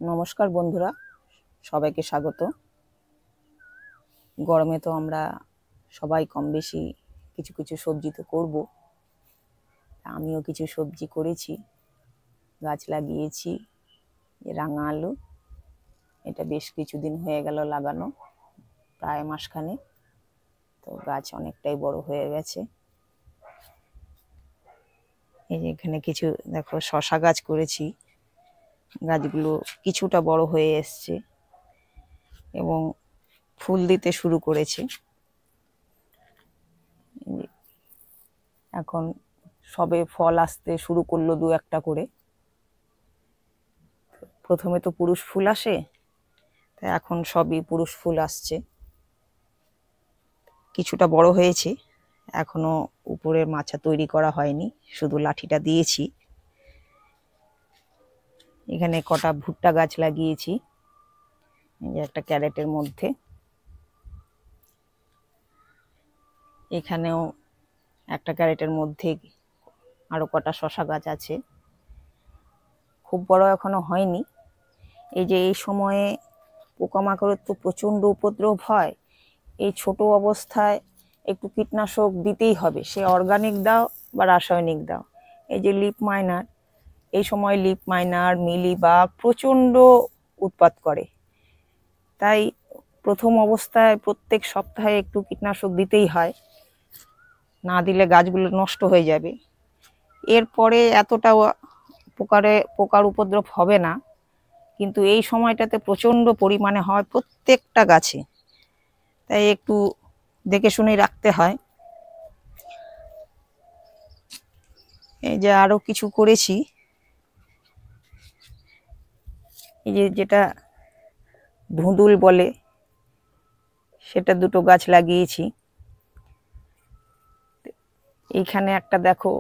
নমস্কার বন্ধুরা, সবাইকে স্বাগত। গরমে তো আমরা সবাই কম বেশি কিছু কিছু সবজি তো করব। আমিও কিছু সবজি করেছি, গাছ লাগিয়েছি। রাঙা আলু, এটা বেশ কিছুদিন হয়ে গেল লাগানো, প্রায় মাসখানে। তো গাছ অনেকটাই বড় হয়ে গেছে। এই যে এখানে কিছু দেখো শসা গাছ করেছি, গাছগুলো কিছুটা বড় হয়ে এসছে এবং ফুল দিতে শুরু করেছে। এখন সবে ফল আসতে শুরু করলো দু একটা করে। প্রথমে তো পুরুষ ফুল আসে, তাই এখন সবই পুরুষ ফুল আসছে। কিছুটা বড় হয়েছে, এখনো উপরের মাচা তৈরি করা হয়নি, শুধু লাঠিটা দিয়েছি। এখানে কটা ভুট্টা গাছ লাগিয়েছি, এই যে একটা ক্যারেটের মধ্যে। এখানেও একটা ক্যারেটের মধ্যে আরো কটা শসা গাছ আছে। খুব বড় এখনো হয়নি। এই যে এই সময়ে পোকামাকড়ের তো প্রচন্ড উপদ্রব হয়। এই ছোট অবস্থায় একটু কীটনাশক দিতেই হবে, সে অর্গানিক দাও বা রাসায়নিক দাও। এই যে লিফ মাইনার, এই সময় লিফ মাইনার, মিলিবাগ প্রচন্ড উৎপাত করে। তাই প্রথম অবস্থায় প্রত্যেক সপ্তাহে একটু কীটনাশক দিতেই হয়, না দিলে গাছগুলো নষ্ট হয়ে যাবে। এরপরে এতটা পোকার উপদ্রব হবে না, কিন্তু এই সময়টাতে প্রচন্ড পরিমাণে হয় প্রত্যেকটা গাছে। তাই একটু দেখে শুনে রাখতে হয়। এই যে আরো কিছু করেছি, এই যে যেটা ধুঁদুল বলে, সেটা দুটো গাছ লাগিয়েছি। এইখানে একটা দেখো,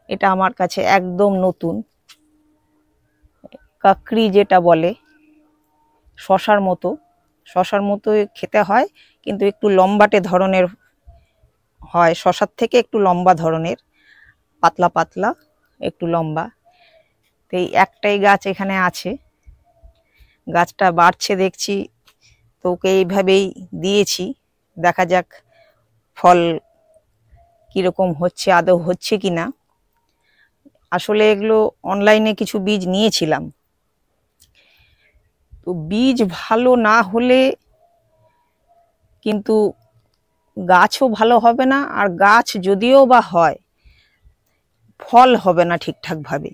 এটা আমার কাছে একদম নতুন, কাকড়ি যেটা বলে, শশার মতো খেতে হয়, কিন্তু একটু লম্বাটে ধরনের হয়, শশার থেকে একটু লম্বা ধরনের, পাতলা পাতলা একটু লম্বা। তো এই একটাই গাছ এখানে আছে, গাছটা বাড়ছে দেখছি, তো ওকে এইভাবেই দিয়েছি। দেখা যাক ফল কিরকম হচ্ছে, আদৌ হচ্ছে কিনা। আসলে এগুলো অনলাইনে কিছু বীজ নিয়েছিলাম, তো বীজ ভালো না হলে কিন্তু গাছও ভালো হবে না, আর গাছ যদিও বা হয় ফল হবে না ঠিকঠাক ভাবে।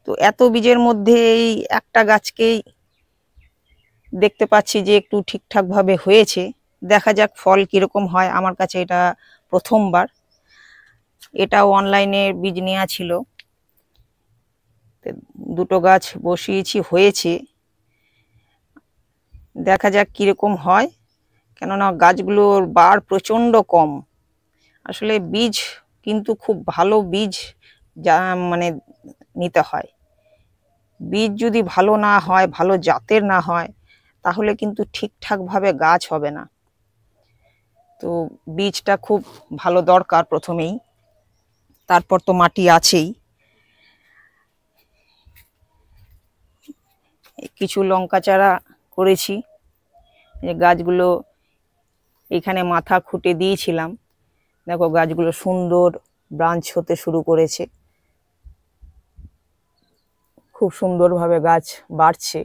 তো এত বীজের মধ্যে এই একটা গাছকেই দেখতে পাচ্ছি যে একটু ঠিকঠাক ভাবে হয়েছে। দেখা যাক ফল কিরকম হয়। আমার কাছে এটা প্রথমবার, এটাও অনলাইনে বীজ নেওয়া ছিল। দুটো গাছ বসিয়েছি, হয়েছে, দেখা যাক কিরকম হয়। কেননা গাছগুলোর বার প্রচন্ড কম। আসলে বীজ কিন্তু খুব ভালো বীজ যা মানে নিতে হয়। বীজ যদি ভালো না হয়, ভালো জাতের না হয়, তাহলে কিন্তু ঠিকঠাক ভাবে গাছ হবে না। তো বীজটা খুব ভালো দরকার প্রথমেই, তারপর তো মাটি আছেই। কিছু লঙ্কা চারা করেছি, যে গাছগুলো এখানে মাথা খুঁটে দিয়েছিলাম, দেখো গাছগুলো সুন্দর ব্রাঞ্চ হতে শুরু করেছে, খুব সুন্দরভাবে গাছ বাড়ছে।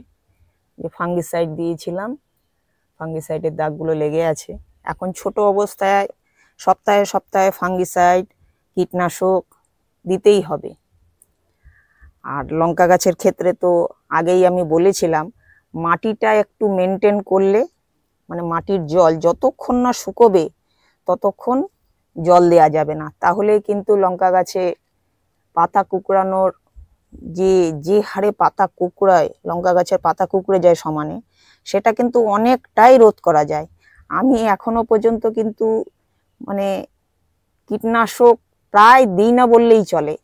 যে ফাঙ্গিসাইড দিয়েছিলাম, ফাঙ্গিসাইডের দাগগুলো লেগে আছে। এখন ছোট অবস্থায় সপ্তাহে সপ্তাহে ফাঙ্গিসাইড, কীটনাশক দিতেই হবে। আর লঙ্কা গাছের ক্ষেত্রে তো আগেই আমি বলেছিলাম, মাটিটা একটু মেনটেন করলে, মানে মাটির জল যতক্ষণ না শুকোবে ততক্ষণ জল দেয়া যাবে না, তাহলে কিন্তু লঙ্কা গাছে পাতা কুকড়ানোর যে যে হারে পাতা কুকড়ায়, লঙ্কা গাছের পাতা কুকড়ে যায় সমানে, সেটা কিন্তু অনেকটাই রোধ করা যায়। আমি এখনো পর্যন্ত কিন্তু মানে কীটনাশক প্রায় দিই না বললেই চলে।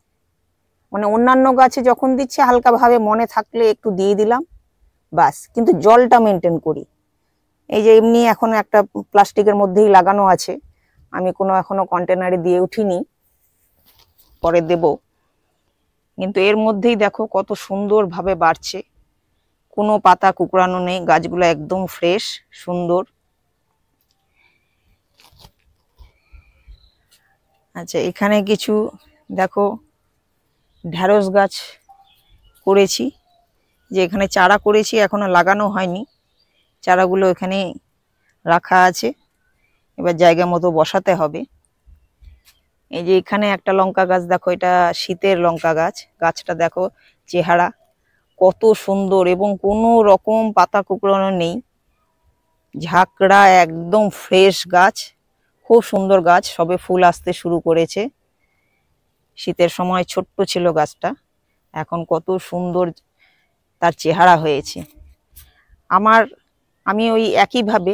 মানে অন্যান্য গাছে যখন দিচ্ছি হালকাভাবে মনে থাকলে একটু দিয়ে দিলাম, বাস, কিন্তু জলটা মেনটেন করি। এই যে এমনি এখন একটা প্লাস্টিকের মধ্যেই লাগানো আছে, আমি কোনো এখনো কন্টেনারে দিয়ে উঠিনি, পরে দেব। কিন্তু এর মধ্যেই দেখো কত সুন্দর ভাবে বাড়ছে, কোনো পাতা কুকড়ানো নেই, গাছগুলো একদম ফ্রেশ সুন্দর। আচ্ছা, এখানে কিছু দেখো ঢেঁড়স গাছ করেছি, যে এখানে চারা করেছি, এখনো লাগানো হয়নি, চারাগুলো এখানে রাখা আছে, এবার জায়গা মতো বসাতে হবে। এই যে এখানে একটা লঙ্কা গাছ দেখো, এটা শীতের লঙ্কা গাছ, গাছটা দেখো চেহারা কত সুন্দর এবং কোনো রকম পাতা কুকড়ানো নেই, ঝাঁকড়া একদম ফ্রেশ গাছ, খুব সুন্দর গাছ, সবে ফুল আসতে শুরু করেছে। শীতের সময় ছোট্ট ছিল গাছটা, এখন কত সুন্দর তার চেহারা হয়েছে। আমি ওই একইভাবে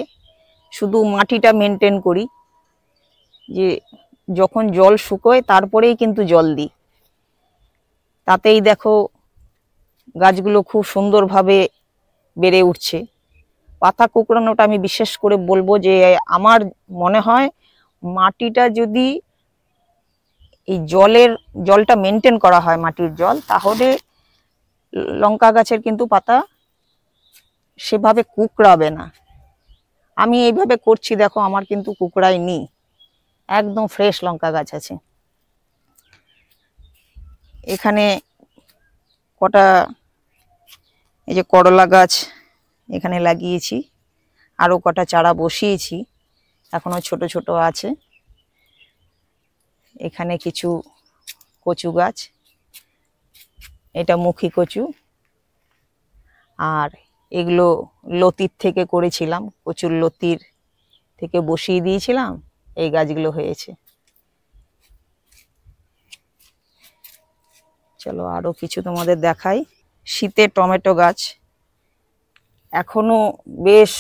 শুধু মাটিটা মেনটেন করি, যে যখন জল শুকোয় তারপরেই কিন্তু জল দিই, তাতেই দেখো গাছগুলো খুব সুন্দরভাবে বেড়ে উঠছে। পাতা কুকড়ানোটা আমি বিশেষ করে বলবো, যে আমার মনে হয় মাটিটা যদি এই জলটা মেনটেন করা হয়, মাটির জল, তাহলে লঙ্কা গাছের কিন্তু পাতা সেভাবে কুকড়াবে না। আমি এইভাবে করছি দেখো, আমার কিন্তু কুকড়ায়নি, একদম ফ্রেশ লঙ্কা গাছ আছে। এখানে কটা এই যে করলা গাছ এখানে লাগিয়েছি, আরো কটা চারা বসিয়েছি, এখনো ছোট ছোট আছে। এখানে কিছু কচু গাছ, এটা মুখী কচু, আর এগুলো লতির থেকে করেছিলাম, কচুর লতির থেকে বসিয়ে দিয়েছিলাম, এই গাছগুলো হয়েছে। চলো আরো কিছু তোমাদের দেখাই। শীতের টমেটো গাছ, এখনো বেশ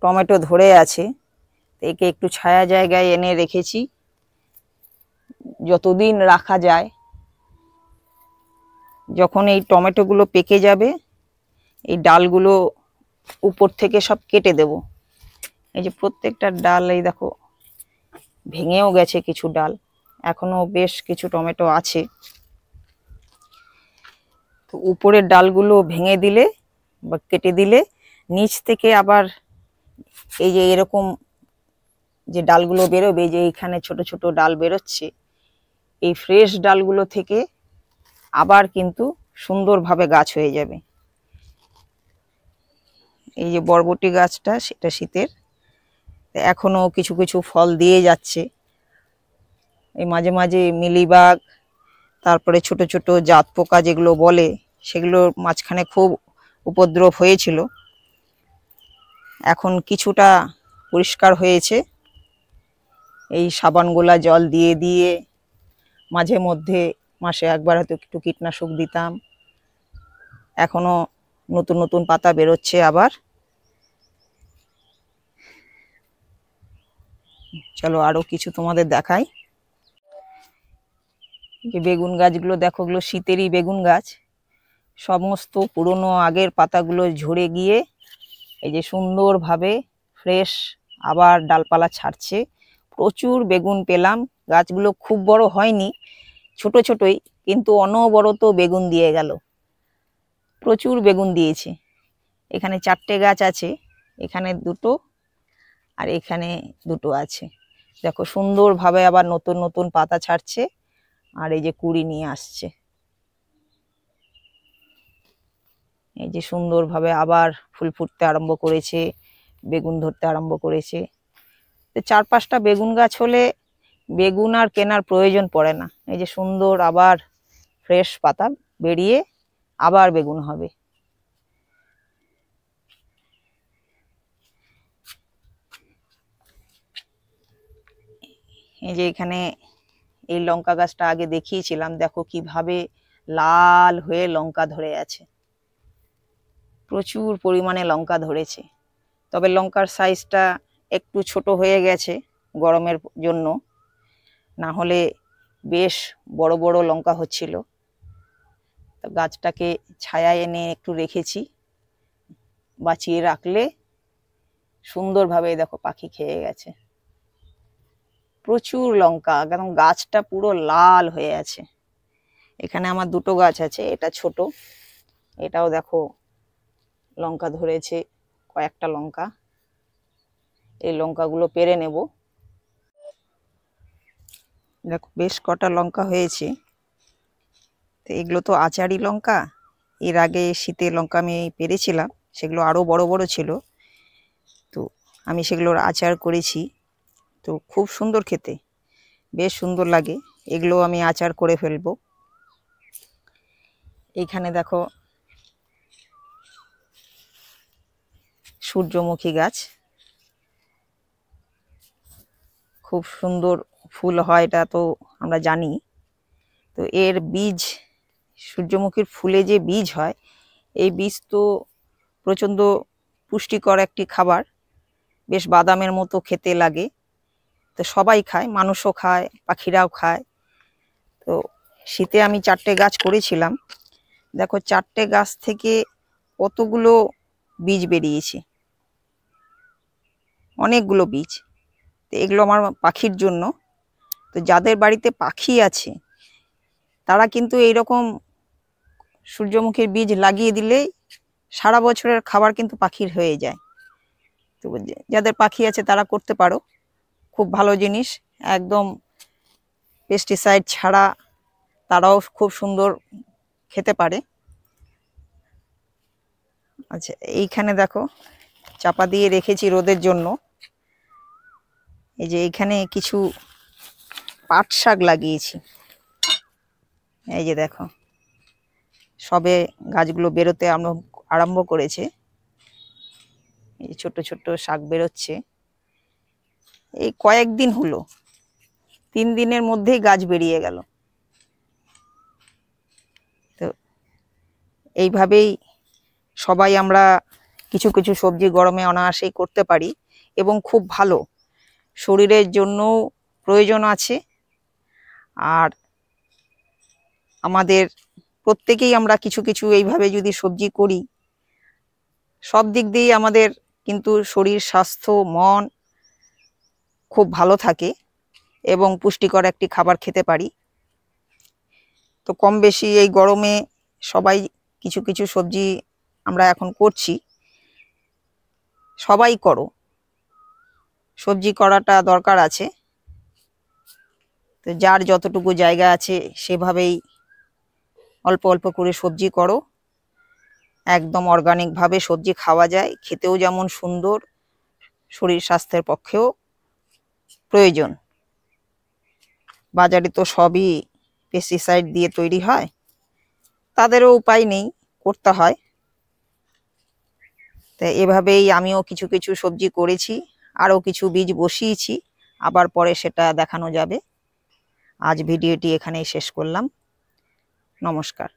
টমেটো ধরে আছে, একে একটু ছায়া জায়গায় এনে রেখেছি, যতদিন রাখা যায়। যখন এই টমেটো গুলো পেকে যাবে, এই ডালগুলো উপর থেকে সব কেটে দেব। এই যে প্রত্যেকটা ডাল, এই দেখো ভেঙেও গেছে কিছু ডাল, এখনো বেশ কিছু টমেটো আছে। তো উপরের ডালগুলো ভেঙে দিলে বা কেটে দিলে, নিচ থেকে আবার এই যে এরকম যে ডালগুলো বেরোবে, যে এইখানে ছোট ছোট ডাল বেরোচ্ছে, এই ফ্রেশ ডালগুলো থেকে আবার কিন্তু সুন্দরভাবে গাছ হয়ে যাবে। এই যে বরবটি গাছটা, সেটা শীতের, এখনো কিছু কিছু ফল দিয়ে যাচ্ছে। এই মাঝে মাঝে মিলিবাগ, তারপরে ছোট ছোট জাত পোকা যেগুলো বলে, সেগুলোর মাঝখানে খুব উপদ্রব হয়েছিল, এখন কিছুটা পরিষ্কার হয়েছে। এই সাবানগুলা জল দিয়ে দিয়ে মাঝে মধ্যে মাসে একবার হয়তো একটু কীটনাশক দিতাম, এখনো নতুন নতুন পাতা বেরোচ্ছে আবার। চলো আরো কিছু তোমাদের দেখাই। যে বেগুন গাছগুলো দেখো, ওগুলো শীতেরই বেগুন গাছ, সমস্ত পুরনো আগের পাতাগুলো ঝরে গিয়ে এই যে সুন্দরভাবে ফ্রেশ আবার ডালপালা ছাড়ছে, প্রচুর বেগুন পেলাম। গাছগুলো খুব বড় হয়নি, ছোট ছোটই, কিন্তু অনবরত বেগুন দিয়ে গেল, প্রচুর বেগুন দিয়েছে। এখানে 4টে গাছ আছে, এখানে 2টো আর এখানে 2টো আছে। দেখো সুন্দরভাবে আবার নতুন নতুন পাতা ছাড়ছে, আর এই যে কুড়ি নিয়ে আসছে, এই যে সুন্দরভাবে আবার ফুল ফুটতে আরম্ভ করেছে, বেগুন ধরতে আরম্ভ করেছে। 4-5টা বেগুন গাছ হলে বেগুন আর কেনার প্রয়োজন পড়ে না। এই যে সুন্দর আবার ফ্রেশ পাতা বেরিয়ে আবার বেগুন হবে। এই যে এখানে এই লঙ্কা গাছটা আগে দেখিয়েছিলাম, দেখো কিভাবে লাল হয়ে লঙ্কা ধরে আছে, প্রচুর পরিমাণে লঙ্কা ধরেছে। তবে লঙ্কার সাইজটা একটু ছোট হয়ে গেছে গরমের জন্য, না হলে বেশ বড় বড় লঙ্কা হচ্ছিল। তো গাছটাকে ছায়া এনে একটু রেখেছি, বাঁচিয়ে রাখলে সুন্দরভাবে দেখো পাখি খেয়ে গেছে, প্রচুর লঙ্কা, একদম গাছটা পুরো লাল হয়ে আছে। এখানে আমার দুটো গাছ আছে, এটা ছোট, এটাও দেখো লঙ্কা ধরেছে, কয়েকটা লঙ্কা। এই লঙ্কাগুলো পেরে নেব। দেখো বেশ কটা লঙ্কা হয়েছে। তো এগুলো তো আচারি লঙ্কা। এর আগে শীতে লঙ্কা আমি পেরেছিলাম, সেগুলো আরো বড় বড় ছিল। তো আমি সেগুলোর আচার করেছি। তো খুব সুন্দর খেতে, বেশ সুন্দর লাগে। এগুলো আমি আচার করে ফেলবো। এইখানে দেখো সূর্যমুখী গাছ, খুব সুন্দর ফুল হয়, এটা তো আমরা জানি। তো এর বীজ, সূর্যমুখীর ফুলে যে বীজ হয়, এই বীজ তো প্রচণ্ড পুষ্টিকর একটি খাবার, বেশ বাদামের মতো খেতে লাগে। তো সবাই খায়, মানুষও খায়, পাখিরাও খায়। তো শীতে আমি 4টে গাছ করেছিলাম। দেখো 4টে গাছ থেকে কতগুলো বীজ বেরিয়েছে, অনেকগুলো বীজ। তো এগুলো আমার পাখির জন্য। তো যাদের বাড়িতে পাখি আছে তারা কিন্তু এইরকম সূর্যমুখীর বীজ লাগিয়ে দিলেই সারা বছরের খাবার কিন্তু পাখির হয়ে যায়। তো যাদের পাখি আছে তারা করতে পারো, খুব ভালো জিনিস, একদম পেস্টিসাইড ছাড়া তারাও খুব সুন্দর খেতে পারে। আচ্ছা, এইখানে দেখো চাপা দিয়ে রেখেছি রোদের জন্য। এই যে এইখানে কিছু পাট শাক লাগিয়েছি, এই যে দেখো সবে গাছগুলো বেরোতে আরম্ভ করেছে। এই ছোট ছোট শাক বেরোচ্ছে, এই কয়েকদিন হলো, 3 দিনের মধ্যেই গাছ বেরিয়ে গেল। তো এইভাবেই সবাই আমরা কিছু কিছু সবজি গরমে অনায়াসেই করতে পারি এবং খুব ভালো, শরীরের জন্য প্রয়োজন আছে। আর আমাদের প্রত্যেকেই আমরা কিছু কিছু এইভাবে যদি সবজি করি, সব দিক দিয়েই আমাদের কিন্তু শরীর, স্বাস্থ্য, মন খুব ভালো থাকে এবং পুষ্টিকর একটি খাবার খেতে পারি। তো কম বেশি এই গরমে সবাই কিছু কিছু সবজি আমরা এখন করছি। সবাই করো, সবজি করাটা দরকার আছে। তো যার যতটুকু জায়গা আছে সেভাবেই অল্প অল্প করে সবজি করো। একদম অর্গানিক ভাবে সবজি খাওয়া যায়, খেতেও যেমন সুন্দর, শরীর স্বাস্থ্যের পক্ষেও প্রয়োজন। বাজারে তো সবই পেস্টিসাইড দিয়ে তৈরি হয়, তাদেরও উপায় নেই, করতে হয়। তো এভাবেই আমিও কিছু কিছু সবজি করেছি, আরও কিছু বীজ বসিয়েছি, আবার পরে সেটা দেখানো যাবে। আজ ভিডিওটি এখানেই শেষ করলাম। নমস্কার।